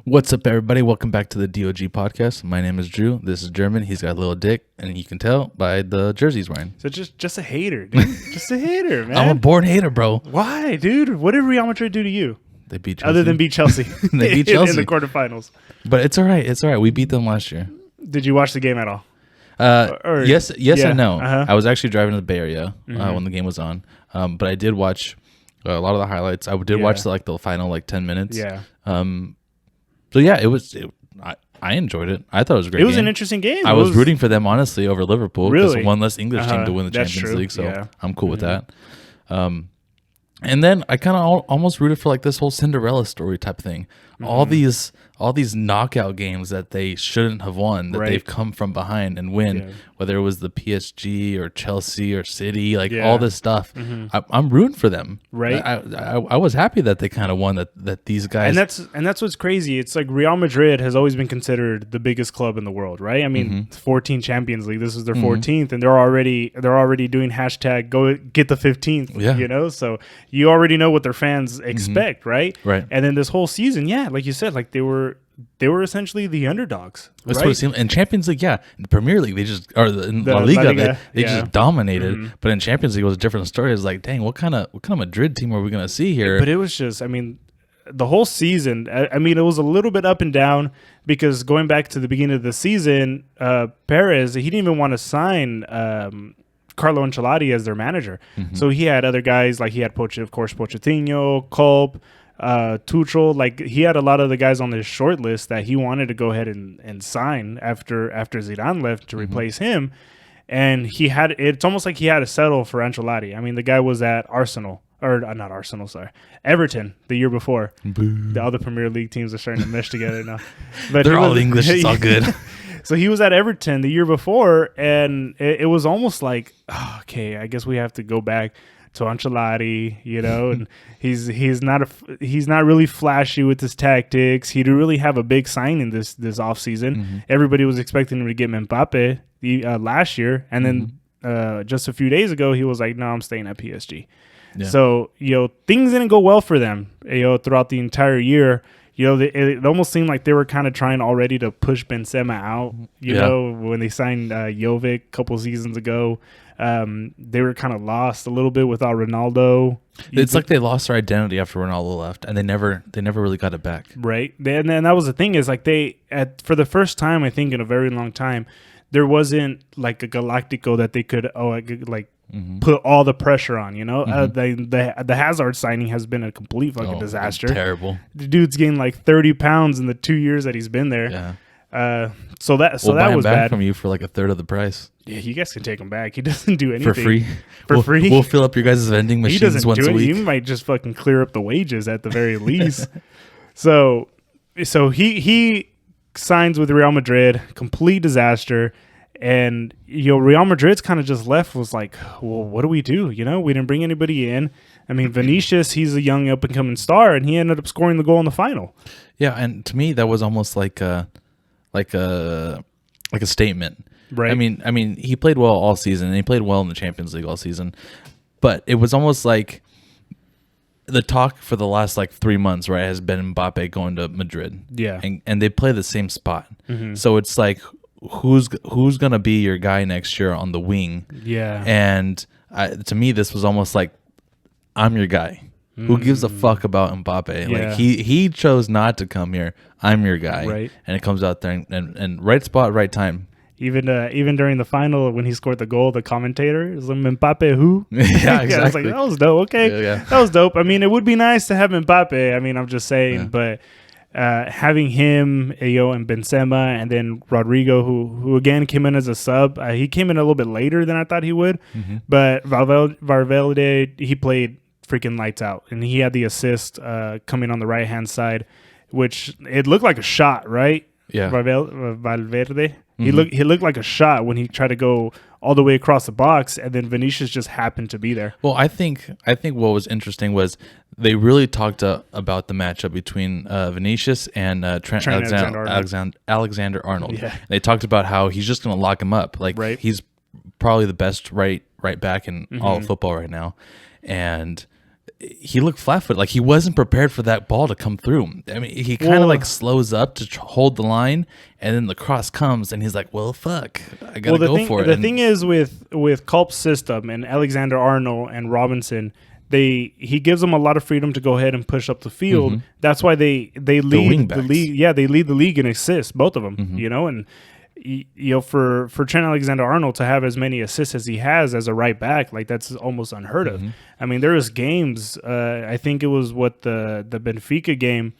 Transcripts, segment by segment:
What's up, everybody? Welcome back to the D.O.G podcast. My name is Drew. This is German. He's got a little dick, and you can tell by the jersey he's wearing. So just a hater, dude. Just a hater, man. I'm a born hater, bro. Why, dude? What did Real Madrid do to you? They beat Chelsea. Other than beat Chelsea. They beat Chelsea in the quarterfinals. But it's all right. It's all right. We beat them last year. Did you watch the game at all? Yes yeah, and no. uh-huh. I was actually driving to the Bay Area when the game was on, but I did watch a lot of the highlights. I did watch the final 10 minutes. Yeah. So yeah, I enjoyed it. I thought it was a great. It was game. an interesting game. I was rooting for them honestly over Liverpool because Really? one less English team to win the That's Champions true. League. So Yeah. I'm cool with that. And then I kind of almost rooted for this whole Cinderella story type thing. All these knockout games that they shouldn't have won, that they've come from behind and win, whether it was the PSG or Chelsea or City, all this stuff. I'm rooting for them. Right. I was happy that they kind of won, that these guys. And that's what's crazy. It's like Real Madrid has always been considered the biggest club in the world, right? I mean, 14 Champions League. This is their 14th, and they're already doing hashtag go get the 15th. Yeah. You know, so you already know what their fans expect, right? Right. And then this whole season, like you said, they were essentially the underdogs. That's right? what it seemed. In Champions League, in the Premier League, in La Liga, they just dominated. But in Champions League, it was a different story. It's like, dang, what kind of Madrid team are we going to see here? But it was just, the whole season, it was a little bit up and down because going back to the beginning of the season, Perez, he didn't even want to sign Carlo Ancelotti as their manager. So he had other guys, he had Pochettino, Culp, Tuchel. He had a lot of the guys on his short list that he wanted to go ahead and sign after Zidane left to replace him. And it's almost like he had to settle for Ancelotti. The guy was at Arsenal. Or not Arsenal, sorry. Everton the year before. Boo. The other Premier League teams are starting to mesh together now. But they're all English. It's all good. So he was at Everton the year before, and it was almost like, okay, I guess we have to go back to Ancelotti, and he's not really flashy with his tactics. He didn't really have a big signing this offseason. Everybody was expecting him to get Mbappe last year, and then just a few days ago he was like, no, I'm staying at PSG. Yeah. So, things didn't go well for them, throughout the entire year. It almost seemed like they were kind of trying already to push Benzema out, when they signed Jovic a couple seasons ago. They were kind of lost a little bit without Ronaldo. It's like they lost their identity after Ronaldo left, and they never really got it back. Right. And then that was the thing is for the first time, I think in a very long time, there wasn't a Galactico that they could put all the pressure on, the Hazard signing has been a complete fucking disaster. Terrible. The dude's gained 30 pounds in the 2 years that he's been there. Yeah. So that was back bad from you for a third of the price. Yeah, you guys can take him back. He doesn't do anything for free. For free. We'll fill up your guys' vending machines once a week. He might just fucking clear up the wages at the very least. So he signs with Real Madrid, complete disaster. And, Real Madrid's kind of just left was like, well, what do? We didn't bring anybody in. Vinicius, he's a young up-and-coming star, and he ended up scoring the goal in the final. Yeah, and to me, that was almost like a statement. Right. He played well all season, and he played well in the Champions League all season. But it was almost like the talk for the last 3 months, right, has been Mbappe going to Madrid. Yeah. And they play the same spot. So it's like, who's gonna be your guy next year on the wing? Yeah. And to me, this was almost like, I'm your guy. Who gives a fuck about Mbappe? Yeah. He chose not to come here. I'm your guy. Right. And it comes out there and right spot, right time. Even during the final when he scored the goal, the commentator is like, Mbappe who? Yeah, exactly. I was like, that was dope. Okay. Yeah. That was dope. It would be nice to have Mbappe. I'm just saying, but having him, and Benzema, and then Rodrigo, who again came in as a sub. He came in a little bit later than I thought he would, but Valverde, he played freaking lights out, and he had the assist coming on the right hand side, which it looked like a shot, right? Yeah, Valverde. He looked like a shot when he tried to go all the way across the box, and then Vinicius just happened to be there. Well, I think what was interesting was they really talked about the matchup between Vinicius and Trent Alexander-Arnold. Yeah. They talked about how he's just going to lock him up. Right. He's probably the best right back in all of football right now, and he looked flat-footed. Like he wasn't prepared for that ball to come through. I mean, he kind of like slows up to hold the line, and then the cross comes, and he's like, "Well, fuck, I gotta go for it." The thing is with Culp's system and Alexander-Arnold and Robinson, he gives them a lot of freedom to go ahead and push up the field. That's why they lead the league. Yeah, they lead the league in assists, both of them. And for Trent Alexander-Arnold to have as many assists as he has as a right back, like that's almost unheard of. I mean, there was games. I think it was the Benfica game.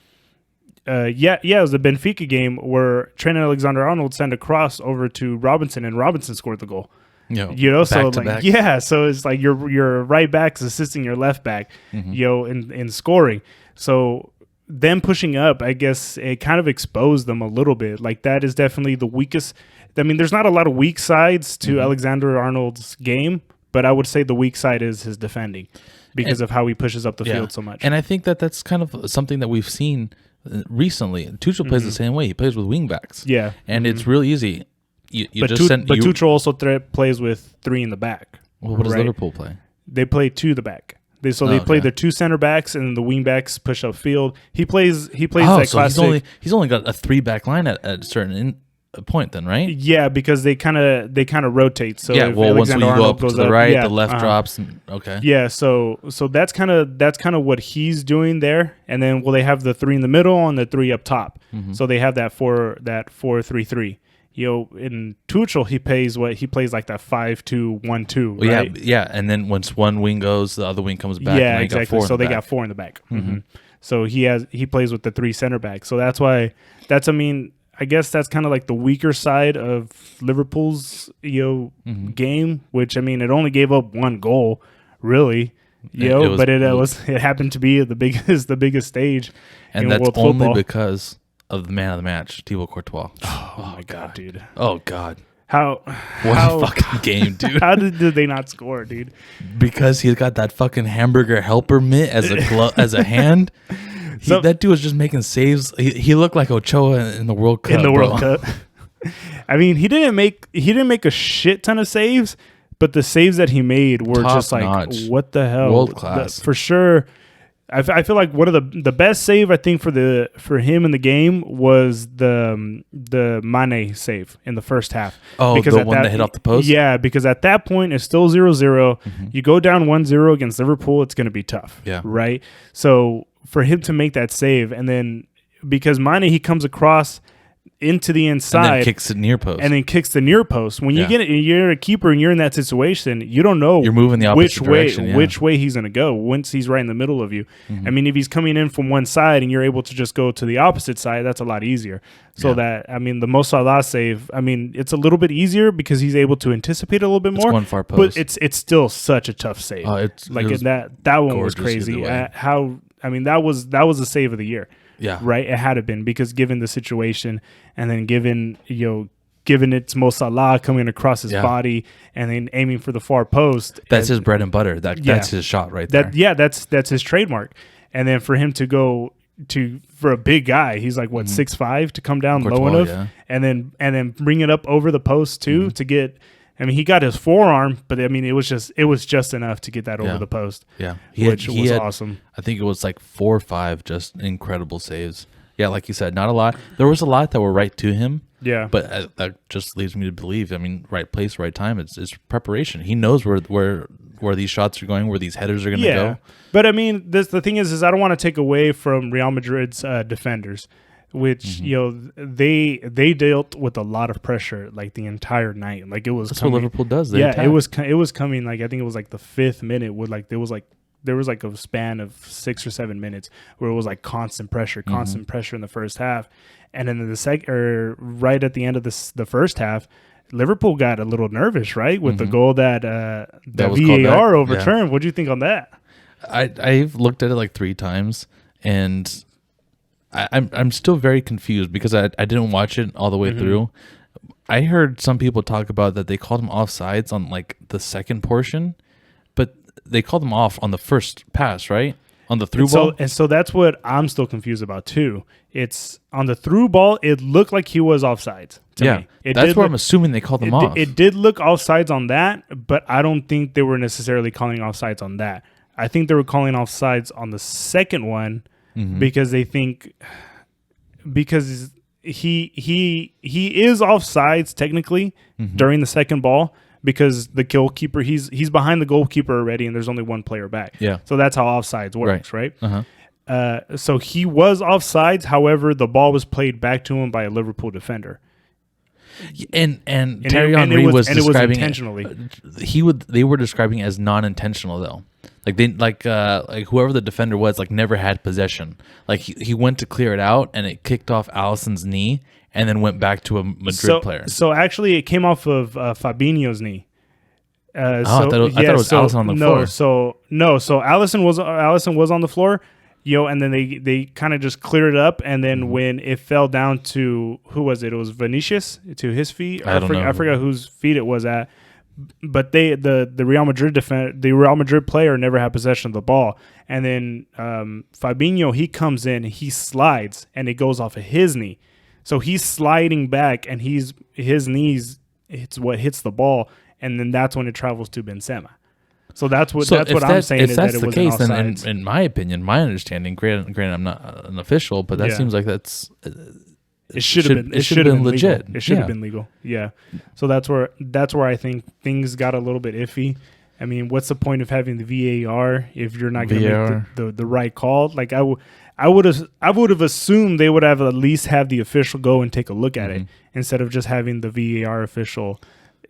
It was the Benfica game where Trent Alexander-Arnold sent a cross over to Robinson, and Robinson scored the goal. So it's like your right back's assisting your left back, in scoring. So them pushing up, I guess it kind of exposed them a little bit. Like that is definitely the weakest. I mean, there's not a lot of weak sides to Alexander-Arnold's game, but I would say the weak side is his defending because of how he pushes up the field so much. And I think that's kind of something that we've seen recently. Tuchel plays the same way. He plays with wing backs. Yeah. And it's real easy. Tuchel also plays with three in the back. Well, what does Liverpool play? They play two the back. They play the two center backs and the wing backs push up field. He plays that classic. He's only got a 3-back line at a certain point, then, right? Yeah, because they kind of rotate. So once you go up to the right, the left drops. Okay. Yeah, so that's kind of what he's doing there. And then they have the 3 in the middle and the 3 up top. So they have that 4-3-3. In Tuchel, he plays like that 5-2-1-2. Well, right? Yeah. And then once one wing goes, the other wing comes back. Yeah, exactly. So they got 4 in the back. So he plays with the 3 center backs. So that's why. I guess that's kind of like the weaker side of Liverpool's game. Which it only gave up 1 goal, really. It happened to be the biggest stage. And that's only because of the man of the match, Thibaut Courtois. Oh my God, dude. Oh God. What a fucking game, dude. How did they not score, dude? Because he's got that fucking hamburger helper mitt as a hand. That dude was just making saves. He looked like Ochoa in the World Cup. World Cup. He didn't make a shit ton of saves, but the saves that he made were top just like, notch. What the hell? World class. For sure. I feel like one of the best save I think for him in the game was the Mane save in the first half. Oh, because the one that hit off the post? Yeah, because at that point it's still 0-0. You go down 1-0 against Liverpool, it's going to be tough. Yeah. Right? So for him to make that save, and then because Mane, he comes across into the inside and then kicks the near post. When you're a keeper and you're in that situation, you don't know you're moving the opposite direction, which way he's going to go once he's right in the middle of you. If he's coming in from one side and you're able to just go to the opposite side, that's a lot easier. So the Mo Salah save, it's a little bit easier because he's able to anticipate a little bit more. It's one far post. But it's still such a tough save. That one was crazy. That was the save of the year. Yeah. Right. It had to been because given the situation, and then given it's Mo Salah coming across his body and then aiming for the far post. That's his bread and butter. That's his shot right there. That's his trademark. And then for him to go for a big guy, he's like 6'5" to come down low enough, and then bring it up over the post too to get. He got his forearm, but it was just enough to get that over the post. Yeah, which was awesome. I think it was like 4 or 5 just incredible saves. Yeah, like you said, not a lot. There was a lot that were right to him. Yeah, but that just leads me to believe. Right place, right time. It's preparation. He knows where these shots are going, where these headers are going to go. But the thing is I don't want to take away from Real Madrid's defenders, which they dealt with a lot of pressure like the entire night. Like it was. That's what Liverpool does. They attack. It was coming. Like I think it was like the 5th minute. There was like a span of 6 or 7 minutes where it was like constant pressure in the first half, and then right at the end of the first half, Liverpool got a little nervous, right, with the goal that VAR overturned. What do you think on that? I've looked at it like 3 times, and I'm still very confused because I didn't watch it all the way through. I heard some people talk about that they called them offsides on like the second portion, but they called them off on the first pass, right? On the through ball. So that's what I'm still confused about too. It's on the through ball. It looked like he was offsides to me. That's where I'm assuming they called them off. It did look offsides on that, but I don't think they were necessarily calling offsides on that. I think they were calling offsides on the second one because they think because he is offsides technically during the second ball because the goalkeeper he's behind the goalkeeper already and there's only one player back. Yeah. So that's how offsides works, right? Uh-huh. So he was offsides. However, the ball was played back to him by a Liverpool defender. And Thierry Henry was describing intentionally. They were describing it as non-intentional though. Like whoever the defender was never had possession. Like he went to clear it out and it kicked off Alisson's knee and then went back to a Madrid player. So actually it came off of Fabinho's knee. I thought it was Alisson on the floor. So Alisson was on the floor. And then they kind of just cleared it up, and then when it fell down to who was it? It was Vinicius to his feet. I forgot whose feet it was at. But the Real Madrid player never had possession of the ball, and then Fabinho, he comes in, he slides, and it goes off of his knee. So he's sliding back, and his knees it's what hits the ball, and then that's when it travels to Benzema. So that's what I'm saying. If that's the case, then in my opinion, my understanding, granted I'm not an official, but that seems like that's it should have been legit. It should have been legal. Yeah. So that's where I think things got a little bit iffy. I mean, what's the point of having the VAR if you're not going to make the right call? Like I would have assumed they would have at least have the official go and take a look at it instead of just having the VAR official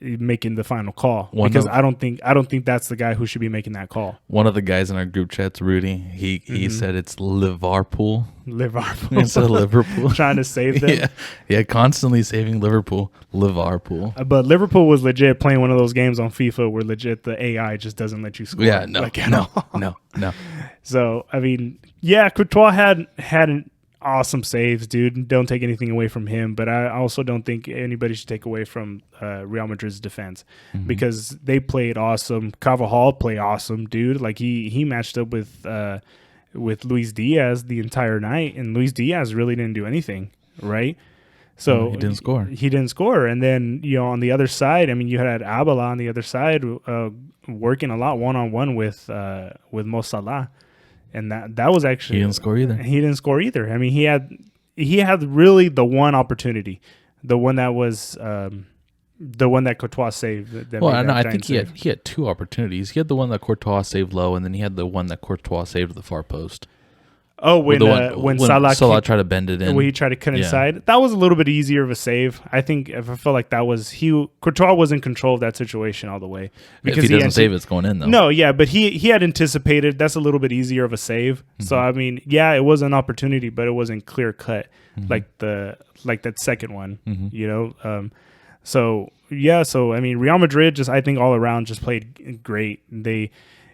making the final call, because I don't think that's the guy who should be making that call. One of the guys in our group chat's Rudy. He said it's Liverpool instead of Liverpool, trying to save them. Yeah, constantly saving Liverpool. But Liverpool was legit playing one of those games on FIFA where legit the AI just doesn't let you score. Yeah, no. So I mean, yeah, Courtois had an awesome saves, dude. Don't take anything away from him, but I also don't think anybody should take away from Real Madrid's defense because they played awesome. Carvajal played awesome, dude. Like he matched up with Luis Diaz the entire night, and Luis Diaz really didn't do anything, right? So he didn't score. And then on the other side, I mean, you had Abala on the other side working a lot one-on-one with Mo Salah. And that was actually he didn't score either. I mean, he had really the one opportunity, the one that Courtois saved. I think he had two opportunities. He had the one that Courtois saved low, and then he had the one that Courtois saved to the far post. Oh, when Salah tried to bend it in, when he tried to cut inside, that was a little bit easier of a save. I think if I felt like that was Courtois was in control of that situation all the way, because if he doesn't save, it's going in though. No, yeah, but he had anticipated. That's a little bit easier of a save. So I mean, yeah, it was an opportunity, but it wasn't clear cut like that second one. So I mean, Real Madrid just I think all around just played great.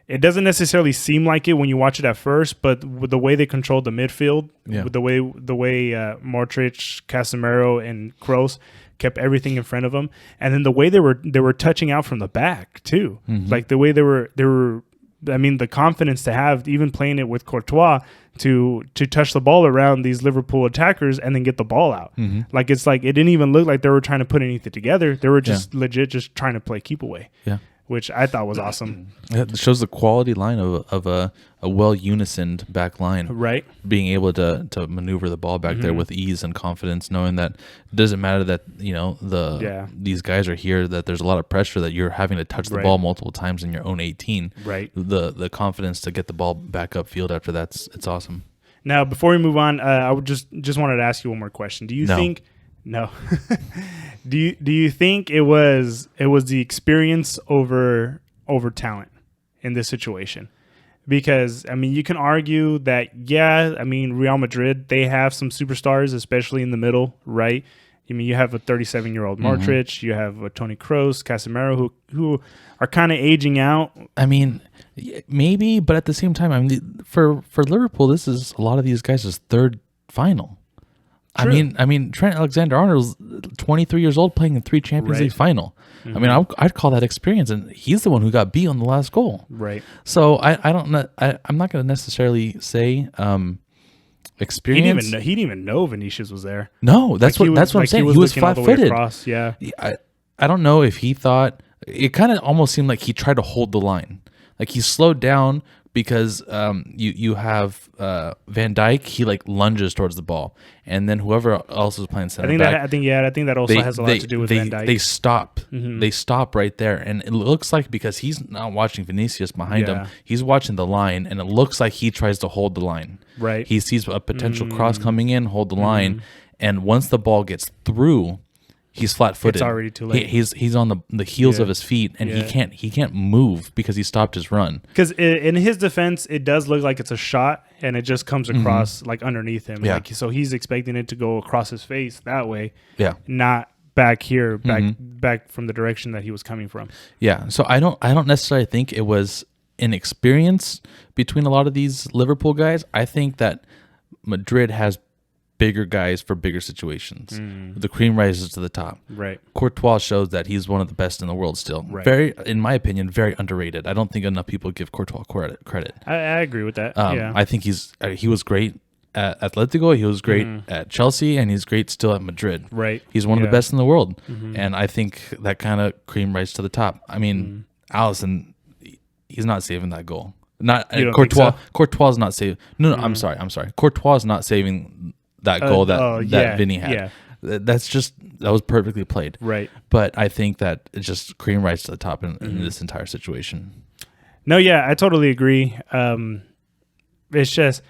It doesn't necessarily seem like it when you watch it at first, but with the way they controlled the midfield, with the way Modric, Casemiro, and Kroos kept everything in front of them, and then the way they were touching out from the back too, like the way they were. I mean, the confidence to have even playing it with Courtois to touch the ball around these Liverpool attackers and then get the ball out. Like it didn't even look like they were trying to put anything together. They were just legit just trying to play keep away. Yeah. Which I thought was awesome. It shows the quality line of a well unisoned back line. Right. Being able to maneuver the ball back there with ease and confidence, knowing that it doesn't matter that these guys are here, that there's a lot of pressure that you're having to touch the ball multiple times in your own 18. Right. The confidence to get the ball back upfield after it's awesome. Now, before we move on, I would just wanted to ask you one more question. Do you think? No. Do you think it was the experience over talent in this situation? Because I mean, you can argue that I mean, Real Madrid, they have some superstars, especially in the middle, right? I mean, you have a 37-year-old Modric, you have a Toni Kroos, Casemiro, who are kind of aging out. I mean, maybe, but at the same time, I mean, for Liverpool, this is a lot of these guys' third final. True. I mean, Trent Alexander-Arnold's 23 years old, playing in 3 Champions League final. I mean, I'd call that experience, and he's the one who got beat on the last goal. Right. So I don't know. I'm not going to necessarily say experience. He didn't even know Vinicius was there. No, that's what I'm saying. He was flat-footed. Yeah. I don't know if he thought. It kind of almost seemed like he tried to hold the line. Like he slowed down, because you have Van Dijk. He like lunges towards the ball, and then whoever else is playing center back. I think that also has a lot to do with Van Dijk. They stop. They stop right there, and it looks like because he's not watching Vinicius behind him, he's watching the line, and it looks like he tries to hold the line. Right. He sees a potential cross coming in, hold the line, and once the ball gets through, he's flat-footed. It's already too late. He's on the heels of his feet, and he can't move because he stopped his run. Because in his defense, it does look like it's a shot, and it just comes across like underneath him. Yeah. Like, so he's expecting it to go across his face that way. Yeah. Not back here, back from the direction that he was coming from. Yeah. So I don't necessarily think it was inexperience between a lot of these Liverpool guys. I think that Madrid has bigger guys for bigger situations. The cream rises to the top. Right. Courtois shows that he's one of the best in the world still. Right. Very, in my opinion, very underrated. I don't think enough people give Courtois credit. I agree with that. I think he was great at Atletico. He was great at Chelsea, and he's great still at Madrid. Right. He's one of the best in the world, and I think that kind of cream rises to the top. I mean, Alisson, he's not saving that goal. Not Courtois. So? Courtois is not saving. No, I'm sorry. Courtois is not saving that goal that Vinny had. Yeah. That was perfectly played. Right. But I think that it just cream rises to the top in this entire situation. No, yeah, I totally agree. It's just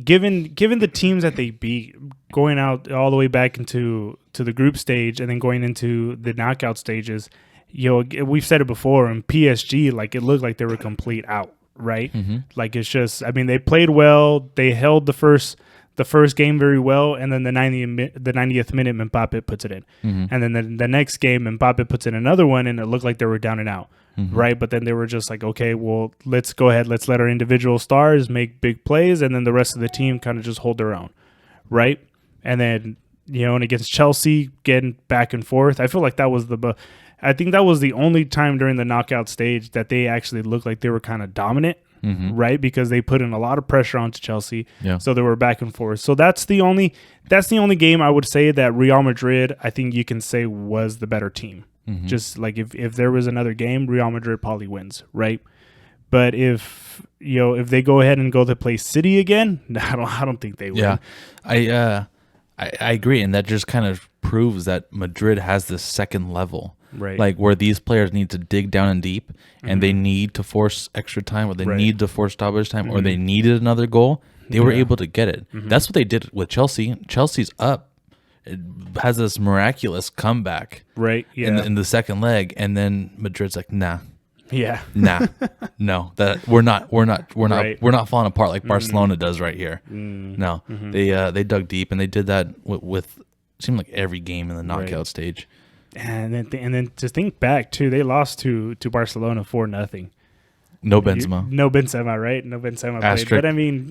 given the teams that they beat, going out all the way back into the group stage and then going into the knockout stages, we've said it before, in PSG, like it looked like they were complete out, right? Like it's just, I mean, they played well, they held the first game very well, and then the 90th minute, Mbappe puts it in. And then the next game, Mbappe puts in another one, and it looked like they were down and out, right? But then they were just like, okay, well, let's go ahead. Let's let our individual stars make big plays, and then the rest of the team kind of just hold their own, right? And then, and against Chelsea, getting back and forth, I feel like that was I think that was the only time during the knockout stage that they actually looked like they were kind of dominant. Right, because they put in a lot of pressure onto Chelsea, so they were back and forth. So that's the only game I would say that Real Madrid, I think you can say, was the better team. Just like if there was another game, Real Madrid probably wins, right? But if they go ahead and go to play City again, I don't think they will. Yeah, I agree, and that just kind of proves that Madrid has this second level. Right. Like where these players need to dig down and deep, and they need to force extra time, or they need to force stoppage time, or they needed another goal. They were able to get it. That's what they did with Chelsea. Chelsea's up. It has this miraculous comeback, right? Yeah. In the second leg, and then Madrid's like, nah, no, that we're not falling apart like Barcelona does right here. No, they dug deep, and they did that with seemed like every game in the knockout stage. And then to think back too, they lost to Barcelona 4-0. No Benzema. No Benzema, right? No Benzema played. But I mean,